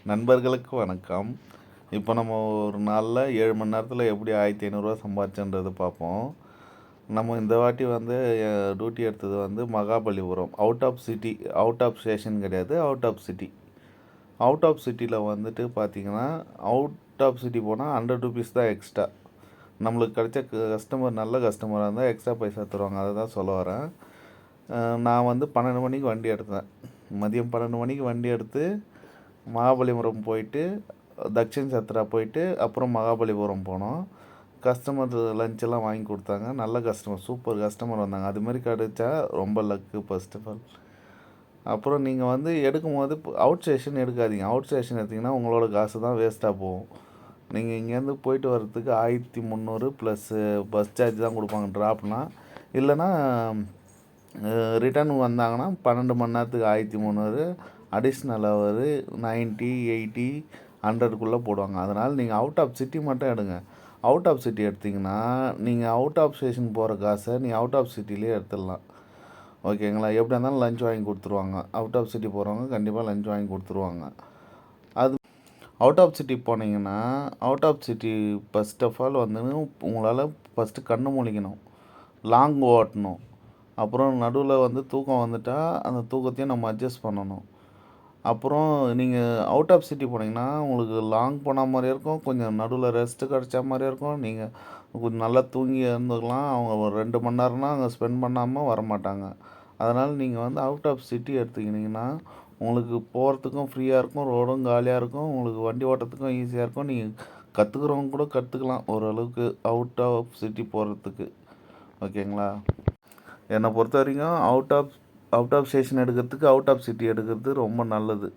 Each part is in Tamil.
நண்பர்களுக்கு வணக்கம். இப்போ நம்ம ஒரு நாளில் 7 மணி நேரத்தில் எப்படி 1500 சம்பாதிச்சோன்றதை பார்ப்போம். நம்ம இந்த வாட்டி வந்து டியூட்டி எடுத்தது வந்து Mahabalipuram. Out of city, out of station கிடையாது, out of city. Out of சிட்டியில் வந்துட்டு பார்த்தீங்கன்னா, அவுட் ஆஃப் சிட்டி போனால் 100 ருபீஸ் தான் எக்ஸ்ட்ரா. நம்மளுக்கு கிடைச்ச கஸ்டமர் நல்ல கஸ்டமராக இருந்தால் எக்ஸ்ட்ரா பைசா தருவாங்க. அதை தான் சொல்ல வரேன். நான் வந்து 12 மணிக்கு வண்டி எடுத்தேன். மதியம் 12 மணிக்கு வண்டி எடுத்து மகாபலிபுரம் போயிட்டு தக்ஷின் சத்ரா போயிட்டு அப்புறம் மகாபலிபுரம் போனோம். கஸ்டமர் லஞ்செல்லாம் வாங்கி கொடுத்தாங்க. நல்ல கஸ்டமர், சூப்பர் கஸ்டமர் வந்தாங்க. அதுமாரி கிடைச்சா ரொம்ப லக்கு ஃபர்ஸ்ட் ஆஃப் ஆல். அப்புறம் நீங்கள் வந்து எடுக்கும்போது அவுட் ஸ்டேஷன் எடுக்காதீங்க. அவுட் ஸ்டேஷன் எடுத்திங்கன்னா உங்களோட காசு தான் வேஸ்ட்டாக போகும். நீங்கள் இங்கேருந்து போயிட்டு வர்றதுக்கு 1300 ப்ளஸ்ஸு பஸ் சார்ஜ் தான் கொடுப்பாங்க ட்ராப்னா. இல்லைன்னா ரிட்டர்ன் வந்தாங்கன்னா 12 மணி நேரத்துக்கு 1300 அடிஷ்னல் ஹவர் 90, 80, 100க்குள்ளே போடுவாங்க. அதனால் நீங்கள் அவுட் ஆஃப் சிட்டி மட்டும் எடுங்க. அவுட் ஆஃப் சிட்டி எடுத்திங்கன்னா நீங்கள் அவுட் ஆஃப் ஸ்டேஷன் போகிற காசை நீங்கள் அவுட் ஆஃப் சிட்டிலே எடுத்துடலாம். ஓகேங்களா? எப்படியா இருந்தாலும் லஞ்ச் வாங்கி கொடுத்துருவாங்க. அவுட் ஆஃப் சிட்டி போகிறவங்க கண்டிப்பாக லஞ்ச் வாங்கி கொடுத்துருவாங்க. அது அவுட் ஆஃப் சிட்டி போனீங்கன்னா, out of city first of all வந்து உங்களால் ஃபஸ்ட்டு கண்ணு முழிக்கணும், லாங் ஓட்டணும். அப்புறம் நடுவில் வந்து தூக்கம் வந்துட்டால் அந்த தூக்கத்தையும் நம்ம அட்ஜஸ்ட் பண்ணணும். அப்புறம் நீங்கள் அவுட் ஆஃப் சிட்டி போனீங்கன்னா உங்களுக்கு லாங் போன மாதிரி இருக்கும், கொஞ்சம் நடுவில் ரெஸ்ட்டு கிடச்ச மாதிரி இருக்கும். நீங்கள் கொஞ்சம் நல்லா தூங்கி இருந்துக்கலாம். அவங்க ஒரு 2 மணி நேரம்னா அங்கே ஸ்பெண்ட் பண்ணாமல் வரமாட்டாங்க. அதனால் நீங்கள் வந்து அவுட் ஆஃப் சிட்டி எடுத்துக்கிட்டிங்கன்னா உங்களுக்கு போகிறதுக்கும் ஃப்ரீயாக இருக்கும், ரோடும் காலியாக இருக்கும், உங்களுக்கு வண்டி ஓட்டுறதுக்கும் ஈஸியாக இருக்கும். நீங்கள் கற்றுக்குறவங்க கூட கற்றுக்கலாம் ஓரளவுக்கு அவுட் ஆஃப் சிட்டி போகிறதுக்கு. ஓகேங்களா? என்னை பொறுத்த வரைக்கும் அவுட் ஆஃப் ஸ்டேஷன் எடுக்கிறதுக்கு அவுட் ஆஃப் சிட்டி எடுக்கிறது ரொம்ப நல்லது.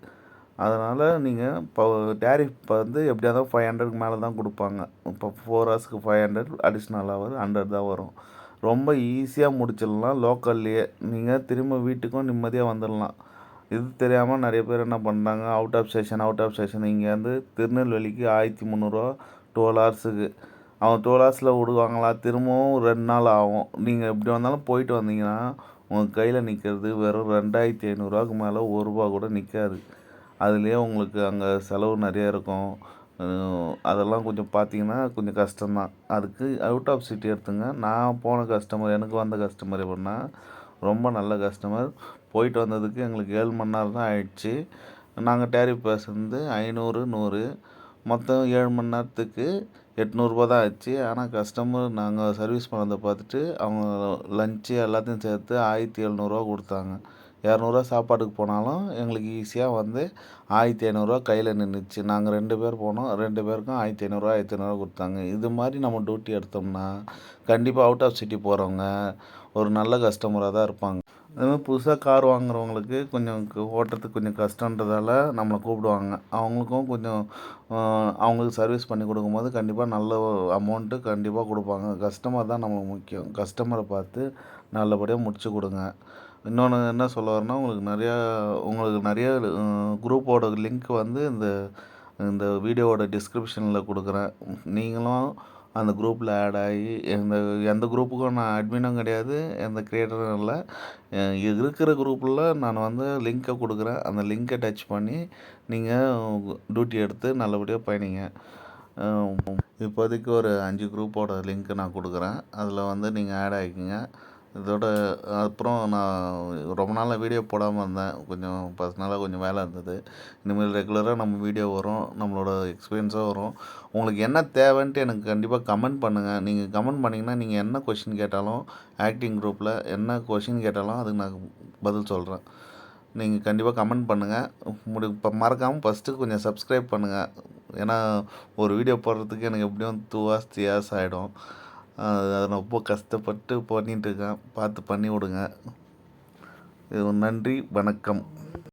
அதனால் நீங்கள் இப்போ டேரிஃப் வந்து எப்படியா இருந்தாலும் 500க்கு மேலே தான் கொடுப்பாங்க. இப்போ 4 ஹவர்ஸ்க்கு 500, அடிஷ்னல் ஹவர் 100 தான் வரும். ரொம்ப ஈஸியாக முடிச்சிடலாம் லோக்கல்லையே. நீங்கள் திரும்ப வீட்டுக்கும் நிம்மதியாக வந்துடலாம். இது தெரியாமல் நிறைய பேர் என்ன பண்ணுறாங்க, அவுட் ஆஃப் ஸ்டேஷன் இங்கேருந்து திருநெல்வேலிக்கு 1300 12 ஹவர்ஸுக்கு. அவன் 12 ஹவர்ஸில் விடுவாங்களா? திரும்பவும் 2 நாள் ஆகும். நீங்கள் எப்படி வந்தாலும் போயிட்டு வந்தீங்கன்னா உங்கள் கையில் நிற்கிறது வெறும் 2500 மேலே ரூபா கூட நிற்காது. அதுலேயே உங்களுக்கு அங்கே செலவு நிறைய இருக்கும். அதெல்லாம் கொஞ்சம் பார்த்தீங்கன்னா கொஞ்சம் கஷ்டம்தான். அதுக்கு அவுட் ஆஃப் சிட்டி எடுத்துங்க. நான் போன கஸ்டமர், எனக்கு வந்த கஸ்டமர் எப்படின்னா ரொம்ப நல்ல கஸ்டமர். போயிட்டு வந்ததுக்கு எங்களுக்கு 7 மணி நேரம் தான் ஆயிடுச்சு. நாங்கள் டேரிஃப் பேசுனது 500, 100 மொத்தம் 7 மணி நேரத்துக்கு 800 தான் ஆச்சு. ஆனால் கஸ்டமர் நாங்கள் சர்வீஸ் பண்ணதை பார்த்துட்டு அவங்க லஞ்சு எல்லாத்தையும் சேர்த்து 1700 கொடுத்தாங்க. 200 சாப்பாட்டுக்கு போனாலும் எங்களுக்கு ஈஸியாக வந்து 1500 கையில் நின்றுச்சு. நாங்கள் 2 பேர் போனோம். 2 பேருக்கும் 1500 கொடுத்தாங்க. இது மாதிரி நம்ம டியூட்டி எடுத்தோம்னா கண்டிப்பாக அவுட் ஆஃப் சிட்டி போகிறவங்க ஒரு நல்ல கஸ்டமராக தான் இருப்பாங்க. அதுமாதிரி புதுசாக கார் வாங்குறவங்களுக்கு கொஞ்சம் ஓட்டுறதுக்கு கொஞ்சம் கஷ்டன்றதால நம்மளை கூப்பிடுவாங்க. அவங்களுக்கும் கொஞ்சம் அவங்களுக்கு சர்வீஸ் பண்ணி கொடுக்கும்போது கண்டிப்பாக நல்ல அமௌண்ட்டு கண்டிப்பாக கொடுப்பாங்க. கஸ்டமர் தான் நம்மளுக்கு முக்கியம். கஸ்டமரை பார்த்து நல்லபடியாக முடிச்சு கொடுங்க. இன்னொன்று என்ன சொல்ல வரேன்னா, உங்களுக்கு நிறைய குரூப்போட லிங்க் வந்து இந்த வீடியோவோட டிஸ்கிரிப்ஷனில் கொடுக்குறேன். நீங்களும் அந்த குரூப்பில் ஆட் ஆகி எந்த குரூப்புக்கும் நான் அட்மினும் கிடையாது, எந்த கிரியேட்டரும் இல்லை. இருக்கிற குரூப்பில் நான் வந்து லிங்க்கை கொடுக்குறேன். அந்த லிங்க்கை டச் பண்ணி நீங்கள் டியூட்டி எடுத்து நல்லபடியாக பயணிங்க. இப்போதைக்கு ஒரு 5 குரூப்போட லிங்க்கு நான் கொடுக்குறேன். அதில் வந்து நீங்கள் ஆட் ஆகிக்கிங்க. இதோட அப்புறம் நான் ரொம்ப நாளாக வீடியோ போடாமல் இருந்தேன். கொஞ்சம் பர்சனலாக கொஞ்சம் வேலை இருந்தது. இனிமேல் ரெகுலராக நம்ம வீடியோ வரும், நம்மளோட எக்ஸ்பீரியன்ஸும் வரும். உங்களுக்கு என்ன தேவைன்ட்டு எனக்கு கண்டிப்பாக கமெண்ட் பண்ணுங்கள். நீங்கள் கமெண்ட் பண்ணிங்கன்னா நீங்கள் என்ன கொஷின் கேட்டாலும் ஆக்டிங் குரூப்பில் என்ன கொஷின் கேட்டாலும் அதுக்கு நான் பதில் சொல்கிறேன். நீங்கள் கண்டிப்பாக கமெண்ட் பண்ணுங்கள். இப்போ மறக்காமல் ஃபஸ்ட்டு கொஞ்சம் சப்ஸ்கிரைப் பண்ணுங்கள். ஏன்னா ஒரு வீடியோ போடுறதுக்கு எனக்கு எப்படியும் 2 ஹவர்ஸ் 3 ஹவர்ஸ் ஆகிடும். அதை ரொம்ப கஷ்டப்பட்டு பண்ணிகிட்ருக்கேன். பார்த்து பண்ணி விடுங்க. நன்றி, வணக்கம்.